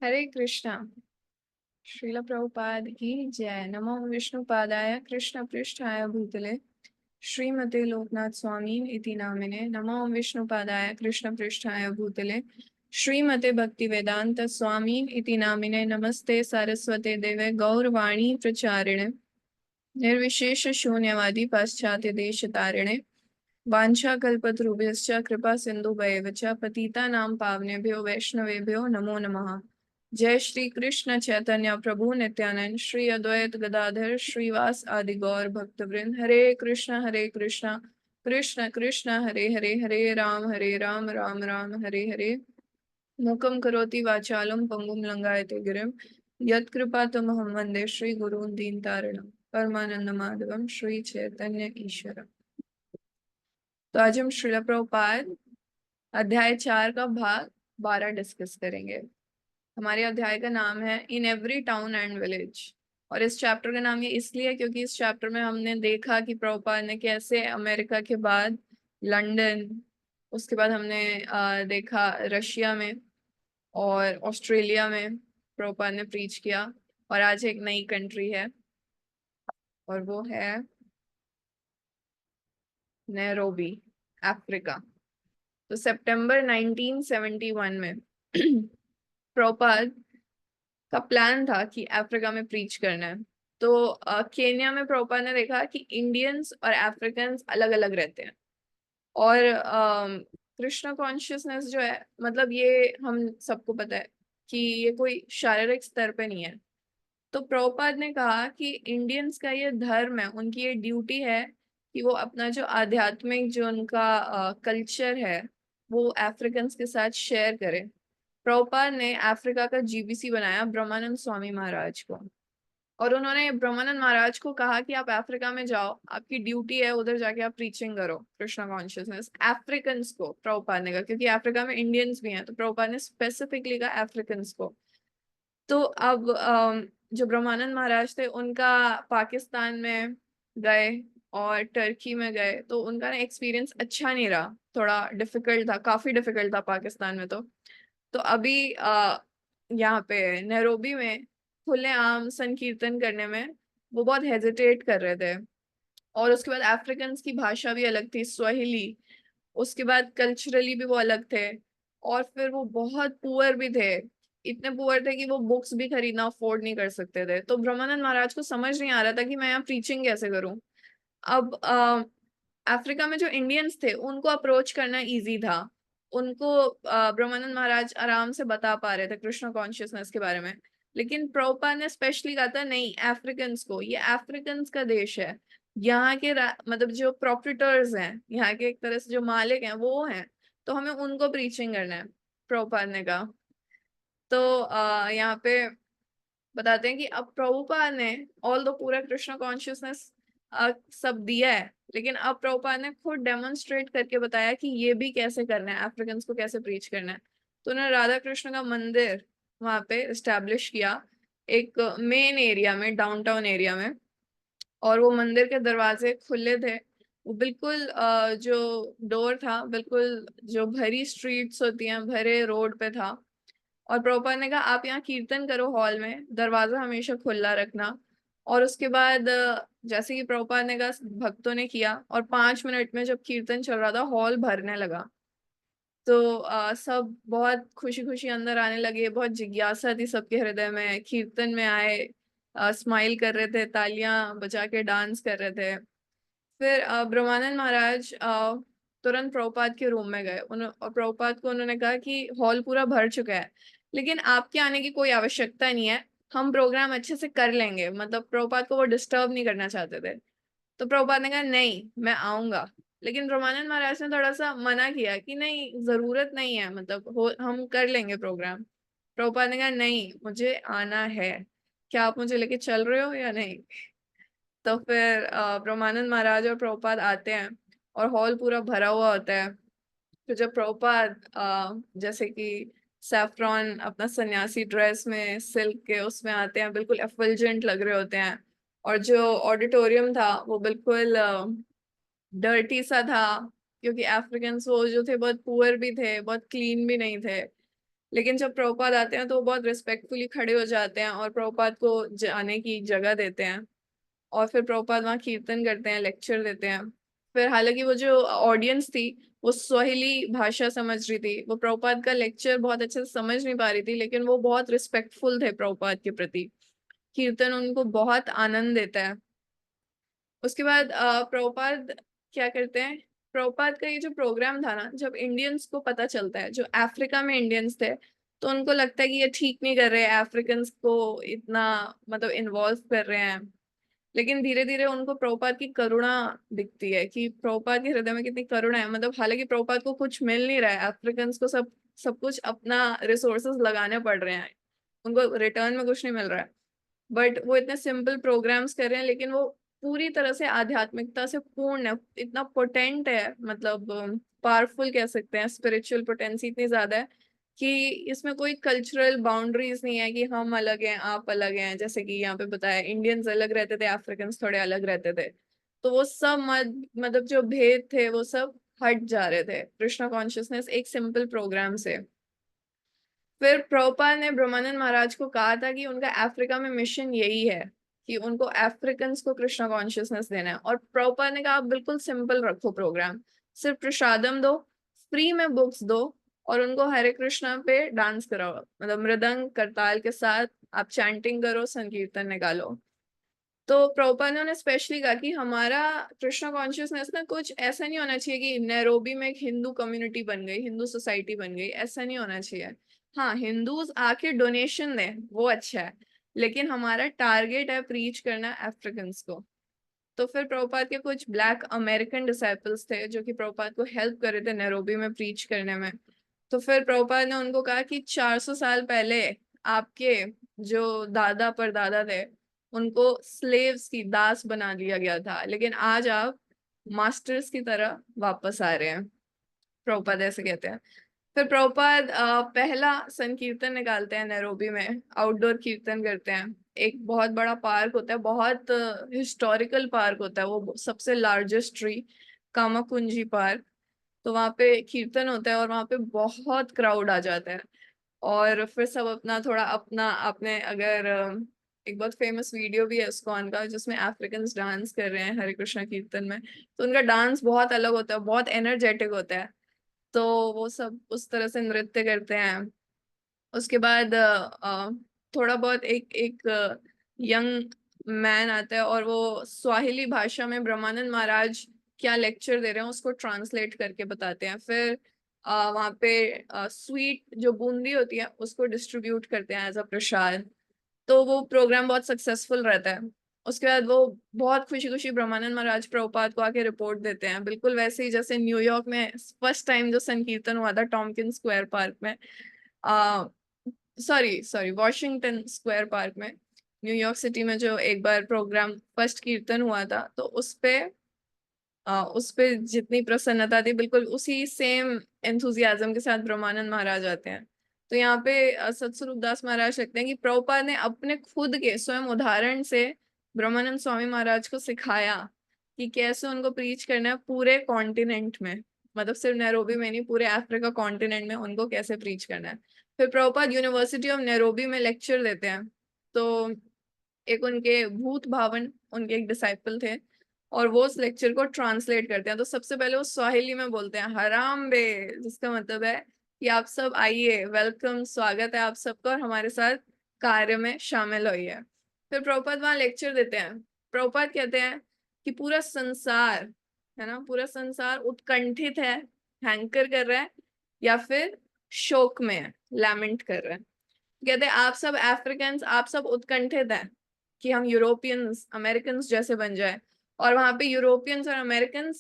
हरे कृष्णा। श्रील प्रभुपाद की जय। नमो विष्णुपादाय कृष्ण पृष्ठाय भूतले श्रीमते लोकनाथ स्वामी इति नामिने। नमो विष्णुपादाय कृष्ण पृष्ठाय भूतले श्रीमते भक्ति वेदांत स्वामी इति नामिने। नमस्ते सारस्वते देवे गौरवाणी प्रचारिणे निर्विशेष शून्यवादी पाश्चात्य देश तारिणे वाञ्छा कल्पतरुभ्यश्च कृपा सिन्धुभैव च पतितानां पावनेभ्यो वैष्णवेभ्यो नमो नमः। जय श्री कृष्ण चैतन्य प्रभु नित्यानंद श्री अद्वैत गदाधर श्रीवास आदि गौर भक्तवृंद। हरे कृष्ण कृष्ण कृष्ण हरे हरे, हरे राम राम राम हरे हरे। मूकं करोति वाचालं पंगुं लंघयते गिरिं यत्कृपातमहं वन्दे श्री गुरून् दीनतारिणं परमानंद माधवम श्री चैतन्य ईश्वर। तो आज हम श्रील प्रभुपाद अध्याय 4 का भाग 12 डिस्कस करेंगे। हमारे अध्याय का नाम है in every town and village. और इस चैप्टर का नाम ये इसलिए क्योंकि इस चैप्टर में हमने देखा कि प्रभुपाद ने कैसे अमेरिका के बाद लंदन, उसके बाद हमने देखा रशिया में और ऑस्ट्रेलिया में प्रभुपाद ने प्रीच किया। और आज एक नई कंट्री है और वो है नैरोबी, अफ्रीका। तो सितंबर 1971 में प्रभुपाद का प्लान था कि अफ्रीका में प्रीच करना है। तो केन्या में प्रभुपाद ने देखा कि इंडियंस और अफ्रीकन्स अलग अलग रहते हैं। और कृष्ण कॉन्शियसनेस जो है, मतलब ये हम सबको पता है कि ये कोई शारीरिक स्तर पे नहीं है। तो प्रभुपाद ने कहा कि इंडियंस का ये धर्म है, उनकी ये ड्यूटी है कि वो अपना जो आध्यात्मिक जो उनका कल्चर है वो अफ्रीकन्स के साथ शेयर करें। प्रभुपाद ने अफ्रीका का जीबीसी बनाया ब्रह्मानंद स्वामी महाराज को। और उन्होंने ब्रह्मानंद महाराज को कहा कि आप अफ्रीका में जाओ, आपकी ड्यूटी है उधर जाके आप प्रीचिंग करो कृष्णा कॉन्शियसनेस अफ्रीकन्स को। प्रभुपाद ने कहा क्योंकि अफ्रीका में इंडियंस भी हैं, तो प्रभुपाद ने स्पेसिफिकली कहा अफ्रीकन्स को। तो अब जो ब्रह्मानंद महाराज थे उनका पाकिस्तान में गए और टर्की में गए, तो उनका ना एक्सपीरियंस अच्छा नहीं रहा, थोड़ा डिफिकल्ट था, काफी डिफिकल्ट था पाकिस्तान में। तो अभी यहाँ पे नैरोबी में खुलेआम संकीर्तन करने में वो बहुत हेजिटेट कर रहे थे। और उसके बाद अफ्रीकन्स की भाषा भी अलग थी, स्वाहिली। उसके बाद कल्चरली भी वो अलग थे। और फिर वो बहुत पुअर भी थे, इतने पुअर थे कि वो बुक्स भी खरीदना अफोर्ड नहीं कर सकते थे। तो ब्रह्मानंद महाराज को समझ नहीं आ रहा था कि मैं यहाँ प्रीचिंग कैसे करूँ। अब अफ्रीका में जो इंडियंस थे उनको अप्रोच करना इजी था। उनको ब्रह्मानंद महाराज आराम से बता पा रहे थे कृष्ण कॉन्शियसनेस के बारे में। लेकिन प्रभुपाद ने स्पेशली कहा था नहीं, अफ्रीकन्स को, ये अफ्रीकन्स का देश है। यहाँ के मतलब जो प्रॉपरेटर्स हैं, यहाँ के एक तरह से जो मालिक हैं वो हैं, तो हमें उनको प्रीचिंग करना है, प्रभुपाद ने कहा। तो यहाँ पे बताते हैं कि अब प्रभुपाद ने ऑल दो पूरा कृष्ण कॉन्शियसनेस सब दिया है, लेकिन अब प्रभुपाद ने खुद डेमोन्स्ट्रेट करके बताया कि ये भी कैसे करना है, अफ्रीकन्स को कैसे प्रीच करना है। तो उन्होंने राधा कृष्ण का मंदिर वहां पे एस्टेब्लिश किया, एक मेन एरिया में, डाउनटाउन एरिया में। और वो मंदिर के दरवाजे खुले थे, वो बिल्कुल जो डोर था बिल्कुल जो भरी स्ट्रीट्स होती हैं, भरे रोड पे था। और प्रभुपाद ने कहा आप यहाँ कीर्तन करो हॉल में, दरवाजा हमेशा खुला रखना। और उसके बाद जैसे कि प्रभुपाद ने कहा भक्तों ने किया, और 5 मिनट में जब कीर्तन चल रहा था हॉल भरने लगा। तो सब बहुत खुशी खुशी अंदर आने लगे, बहुत जिज्ञासा थी सबके हृदय में, कीर्तन में आए, स्माइल कर रहे थे, तालियां बजा के डांस कर रहे थे। फिर ब्रह्मानंद महाराज तुरंत प्रभुपाद के रूम में गए। और प्रभुपाद को उन्होंने कहा कि हॉल पूरा भर चुका है, लेकिन आपके आने की कोई आवश्यकता नहीं है, हम प्रोग्राम अच्छे से कर लेंगे। मतलब प्रभुपाद को वो डिस्टर्ब नहीं करना चाहते थे। तो प्रभुपाद ने कहा नहीं, मैं आऊंगा। लेकिन ब्रह्मानंद महाराज ने थोड़ा सा मना किया कि नहीं, जरूरत नहीं है, मतलब हम कर लेंगे प्रोग्राम। प्रभुपाद ने कहा नहीं, मुझे आना है, क्या आप मुझे लेके चल रहे हो या नहीं। तो फिर ब्रह्मानंद महाराज और प्रभुपाद आते हैं और हॉल पूरा भरा हुआ होता है। तो जब प्रभुपाद जैसे कि सैफ्रॉन अपना सन्यासी ड्रेस में, सिल्क के उसमें आते हैं, बिल्कुल एफल्जेंट लग रहे होते हैं। और जो ऑडिटोरियम था वो बिल्कुल डर्टी सा था, क्योंकि अफ्रीकन्स वो जो थे बहुत पुअर भी थे, बहुत क्लीन भी नहीं थे। लेकिन जब प्रभुपाद आते हैं तो वो बहुत रिस्पेक्टफुली खड़े हो जाते हैं और प्रभुपाद को जाने की जगह देते हैं। और फिर प्रभुपाद वहाँ कीर्तन करते हैं, लेक्चर देते हैं। फिर हालांकि वो जो ऑडियंस थी वो स्वाहिली भाषा समझ रही थी, वो प्रभुपाद का लेक्चर बहुत अच्छे से समझ नहीं पा रही थी, लेकिन वो बहुत रिस्पेक्टफुल थे प्रभुपाद के प्रति। कीर्तन उनको बहुत आनंद देता है। उसके बाद प्रभुपाद क्या करते हैं, प्रभुपाद का ये जो प्रोग्राम था ना, जब इंडियंस को पता चलता है, जो अफ्रीका में इंडियंस थे, तो उनको लगता है कि ये ठीक नहीं कर रहे हैं, अफ्रीकन को इतना मतलब इन्वॉल्व कर रहे हैं। लेकिन धीरे धीरे उनको प्रभुपाद की करुणा दिखती है कि प्रभुपाद के हृदय में कितनी करुणा है। मतलब हालांकि प्रभुपाद को कुछ मिल नहीं रहा है, अफ्रीकन को सब सब कुछ अपना रिसोर्सेज लगाने पड़ रहे हैं, उनको रिटर्न में कुछ नहीं मिल रहा है। बट वो इतने सिंपल प्रोग्राम्स कर रहे हैं, लेकिन वो पूरी तरह से आध्यात्मिकता से पूर्ण है, इतना पोटेंट है, मतलब पावरफुल कह सकते हैं, स्पिरिचुअल पोटेंसी इतनी ज्यादा है कि इसमें कोई कल्चरल बाउंड्रीज नहीं है कि हम अलग हैं आप अलग हैं। जैसे कि यहाँ पे बताया इंडियंस अलग रहते थे, अफ्रीकन थोड़े अलग रहते थे, तो वो सब मतलब जो भेद थे वो सब हट जा रहे थे कृष्णा कॉन्शियसनेस एक सिंपल प्रोग्राम से। फिर प्रभुपाद ने ब्रह्मानंद महाराज को कहा था कि उनका अफ्रीका में मिशन यही है कि उनको अफ्रीकन को कृष्णा कॉन्शियसनेस देना है। और प्रभुपाद ने कहा आप बिल्कुल सिंपल रखो प्रोग्राम, सिर्फ प्रसादम दो, फ्री में बुक्स दो, और उनको हरे कृष्णा पे डांस कराओ, मतलब मृदंग करताल के साथ आप चैंटिंग करो, संकीर्तन निकालो। तो प्रभुपाद ने उन्हें स्पेशली कहा कि हमारा कृष्णा कॉन्शियसनेस ना कुछ ऐसा नहीं होना चाहिए कि नैरोबी में एक हिंदू कम्युनिटी बन गई, हिंदू सोसाइटी बन गई, ऐसा नहीं होना चाहिए। हाँ, हिंदूज आके डोनेशन दें वो अच्छा है, लेकिन हमारा टारगेट है प्रीच करना अफ्रीकन को। तो फिर प्रभुपाद के कुछ ब्लैक अमेरिकन डिसाइपल्स थे जो कि प्रभुपाद को हेल्प कर रहे थे नैरोबी में प्रीच करने में। तो फिर प्रभुपाद ने उनको कहा कि 400 साल पहले आपके जो दादा परदादा थे उनको स्लेव्स की दास बना दिया गया था, लेकिन आज आप मास्टर्स की तरह वापस आ रहे हैं, प्रभुपाद ऐसे कहते हैं। फिर प्रभुपाद पहला संकीर्तन निकालते हैं नैरोबी में, आउटडोर कीर्तन करते हैं। एक बहुत बड़ा पार्क होता है, बहुत हिस्टोरिकल पार्क होता है, वो सबसे लार्जेस्ट ट्री, कामाकुंजी पार्क। तो वहाँ पे कीर्तन होता है और वहाँ पे बहुत क्राउड आ जाता है। और फिर सब अपना थोड़ा अपना आपने अगर एक बहुत फेमस वीडियो भी है इस्कॉन का जिसमें अफ्रीकन डांस कर रहे हैं हरे कृष्णा कीर्तन में, तो उनका डांस बहुत अलग होता है, बहुत एनर्जेटिक होता है। तो वो सब उस तरह से नृत्य करते हैं। उसके बाद थोड़ा बहुत एक एक यंग मैन आता है और वो स्वाहिली भाषा में ब्रह्मानंद महाराज क्या लेक्चर दे रहे हैं उसको ट्रांसलेट करके बताते हैं। फिर वहाँ पे स्वीट जो बूंदी होती है उसको डिस्ट्रीब्यूट करते हैं एज अ प्रसाद। तो वो प्रोग्राम बहुत सक्सेसफुल रहता है। उसके बाद वो बहुत खुशी खुशी ब्रह्मानंद महाराज प्रभुपाद को आके रिपोर्ट देते हैं, बिल्कुल वैसे ही जैसे न्यूयॉर्क में फर्स्ट टाइम जो संकीर्तन हुआ था टॉम्किन स्क्वायर पार्क में, ah, sorry sorry Washington Square Park में, न्यूयॉर्क सिटी में जो एक बार प्रोग्राम फर्स्ट कीर्तन हुआ था, तो उस पे जितनी प्रसन्नता थी बिल्कुल उसी सेम एंथुजियाज्म के साथ ब्रह्मानंद महाराज आते हैं। तो यहाँ पे सतस्वरूप दास महाराज लिखते हैं कि प्रभुपाद ने अपने खुद के स्वयं उदाहरण से ब्रह्मानंद स्वामी महाराज को सिखाया कि कैसे उनको प्रीच करना है पूरे कॉन्टिनेंट में, मतलब सिर्फ नैरोबी में नहीं, पूरे अफ्रीका कॉन्टिनेंट में उनको कैसे प्रीच करना है। फिर प्रभुपाद यूनिवर्सिटी ऑफ नैरोबी में लेक्चर देते हैं। तो एक उनके भूत भावन उनके एक डिसाइपल थे और वो उस लेक्चर को ट्रांसलेट करते हैं। तो सबसे पहले वो स्वाहिली में बोलते हैं हराम बे, जिसका मतलब है कि आप सब आइए, वेलकम, स्वागत है आप सबका और हमारे साथ कार्य में शामिल होइए। फिर प्रभुपाद वहाँ लेक्चर देते हैं। प्रभुपाद कहते हैं कि पूरा संसार है ना, पूरा संसार उत्कंठित है, हैंकर कर रहा है, या फिर शोक में है, लैमेंट कर रहा है। कहते हैं आप सब अफ्रीकन, आप सब उत्कंठित हैं कि हम यूरोपियंस अमेरिकन जैसे बन जाए, और वहां पे यूरोपियंस और अमेरिकन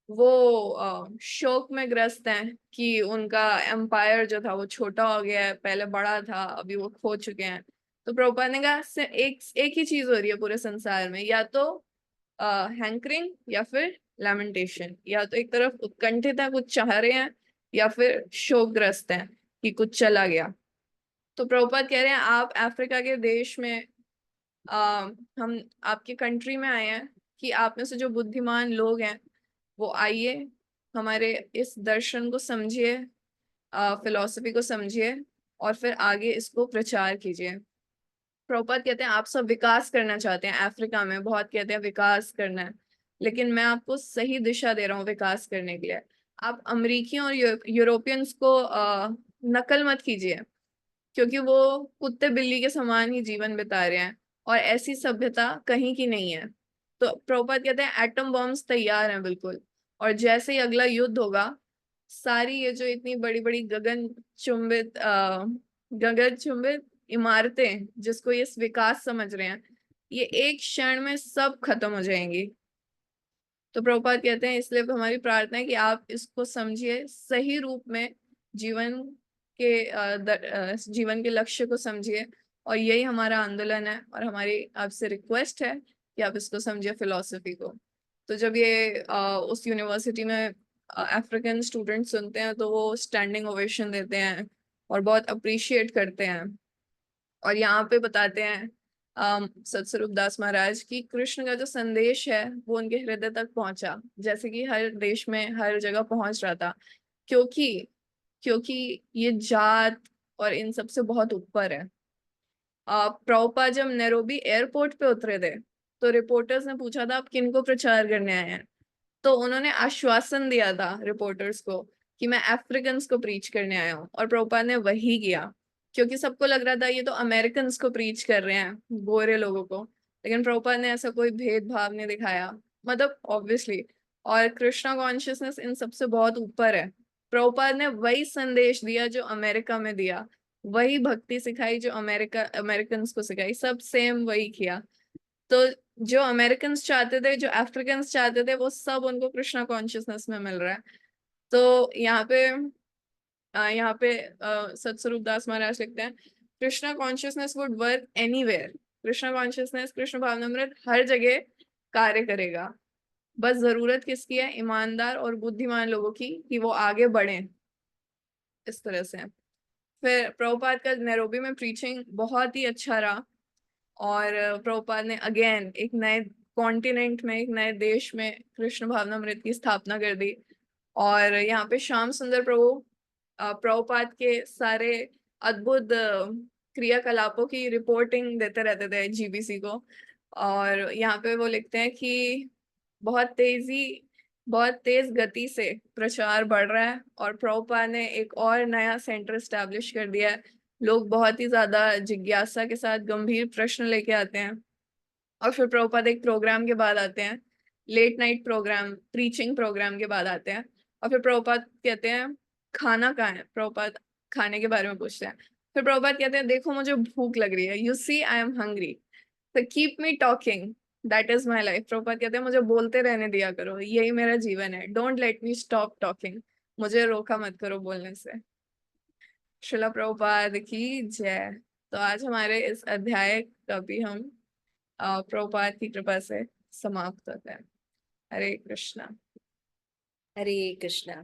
वो शोक में ग्रस्त हैं कि उनका एम्पायर जो था वो छोटा हो गया है, पहले बड़ा था अभी वो खो चुके हैं। तो प्रभुपाद ने कहा एक एक ही चीज हो रही है पूरे संसार में, या तो हैंकरिंग या फिर लैमेंटेशन, या तो एक तरफ उत्कंठित है कुछ चाह रहे हैं, या फिर शोकग्रस्त हैं कि कुछ चला गया। तो प्रभुपाद कह रहे हैं आप अफ्रीका के देश में हम आपकी कंट्री में आए हैं कि आप में से जो बुद्धिमान लोग हैं वो आइए, हमारे इस दर्शन को समझिए, फिलॉसफी को समझिए, और फिर आगे इसको प्रचार कीजिए। प्रभुपाद कहते हैं आप सब विकास करना चाहते हैं अफ्रीका में, बहुत कहते हैं विकास करना है, लेकिन मैं आपको सही दिशा दे रहा हूँ विकास करने के लिए। आप अमेरिकियों और यूरोपियंस को नकल मत कीजिए, क्योंकि वो कुत्ते बिल्ली के समान ही जीवन बिता रहे हैं और ऐसी सभ्यता कहीं की नहीं है। तो प्रभुपाद कहते हैं एटम बॉम्ब्स तैयार हैं बिल्कुल, और जैसे ही अगला युद्ध होगा, सारी ये जो इतनी बड़ी बड़ी गगन चुंबित इमारतें जिसको ये विकास समझ रहे हैं, ये एक क्षण में सब खत्म हो जाएंगी। तो प्रभुपाद कहते हैं इसलिए हमारी प्रार्थना है कि आप इसको समझिए, सही रूप में जीवन जीवन के लक्ष्य को समझिए, और यही हमारा आंदोलन है और हमारी आपसे रिक्वेस्ट है कि आप इसको समझिए फिलॉसफी को। तो जब ये उस यूनिवर्सिटी में अफ्रीकन स्टूडेंट सुनते हैं तो वो स्टैंडिंग ओवेशन देते हैं और बहुत अप्रिशिएट करते हैं, और यहाँ पे बताते हैं सतस्वरूप दास महाराज की कृष्ण का जो संदेश है वो उनके हृदय तक पहुंचा, जैसे कि हर देश में हर जगह पहुंच रहा था, क्योंकि क्योंकि ये जात और इन सब से बहुत ऊपर है। प्रभुपाद जब नैरोबी एयरपोर्ट पे उतरे थे तो रिपोर्टर्स ने पूछा था आप किन को प्रचार करने आए हैं, तो उन्होंने आश्वासन दिया था रिपोर्टर्स को कि मैं अफ्रीकन को प्रीच करने आया हूँ, और प्रभुपाद ने वही किया, क्योंकि सबको लग रहा था ये तो अमेरिकन को प्रीच कर रहे हैं, गोरे लोगों को, लेकिन प्रभुपाद ने ऐसा कोई भेदभाव नहीं दिखाया, मतलब ऑब्वियसली। और कृष्णा कॉन्शियसनेस इन सबसे बहुत ऊपर है। प्रभुपाद ने वही संदेश दिया जो अमेरिका में दिया, वही भक्ति सिखाई जो अमेरिकन को सिखाई, सब सेम वही किया। तो जो अमेरिकन चाहते थे, जो अफ्रीकन चाहते थे, वो सब उनको कृष्णा कॉन्शियसनेस में मिल रहा है। तो यहाँ पे सतस्वरूप दास महाराज लिखते हैं Krishna consciousness would work anywhere. Krishna consciousness, Krishna भावनामृत हर जगह कार्य करेगा, बस जरूरत किसकी है? ईमानदार और बुद्धिमान लोगों की, कि वो आगे बढ़े इस तरह से। फिर प्रभुपाद का नैरोबी में प्रीचिंग बहुत ही अच्छा रहा, और प्रभुपाद ने अगेन एक नए कॉन्टिनेंट में, एक नए देश में कृष्ण भावनामृत की स्थापना कर दी। और यहाँ पे श्याम सुंदर प्रभु प्रभुपाद के सारे अद्भुत क्रियाकलापों की रिपोर्टिंग देते रहते थे जीबीसी को। और यहाँ पे वो लिखते हैं कि बहुत बहुत तेज गति से प्रचार बढ़ रहा है, और प्रभुपाद ने एक और नया सेंटर स्टैब्लिश कर दिया है। लोग बहुत ही ज्यादा जिज्ञासा के साथ गंभीर प्रश्न लेके आते हैं, और फिर प्रभुपाद एक प्रोग्राम के बाद आते हैं, late night program, preaching program के बाद आते हैं, और फिर प्रभुपाद कहते हैं खाना कहाँ है? प्रभुपाद खाने के बारे में पूछते हैं। फिर प्रभुपाद कहते हैं देखो मुझे भूख लग रही है, you see I am hungry, तो keep me talking, that is my life. Prabhupada कहते हैं मुझे बोलते रहने दिया करो, यही मेरा जीवन है, don't let me stop talking, मुझे रोका मत करो बोलने से। श्रीला प्रभुपाद की जय। तो आज हमारे इस अध्याय का भी हम प्रभुपाद की कृपा से समाप्त होता है। हरे कृष्णा। हरे कृष्णा।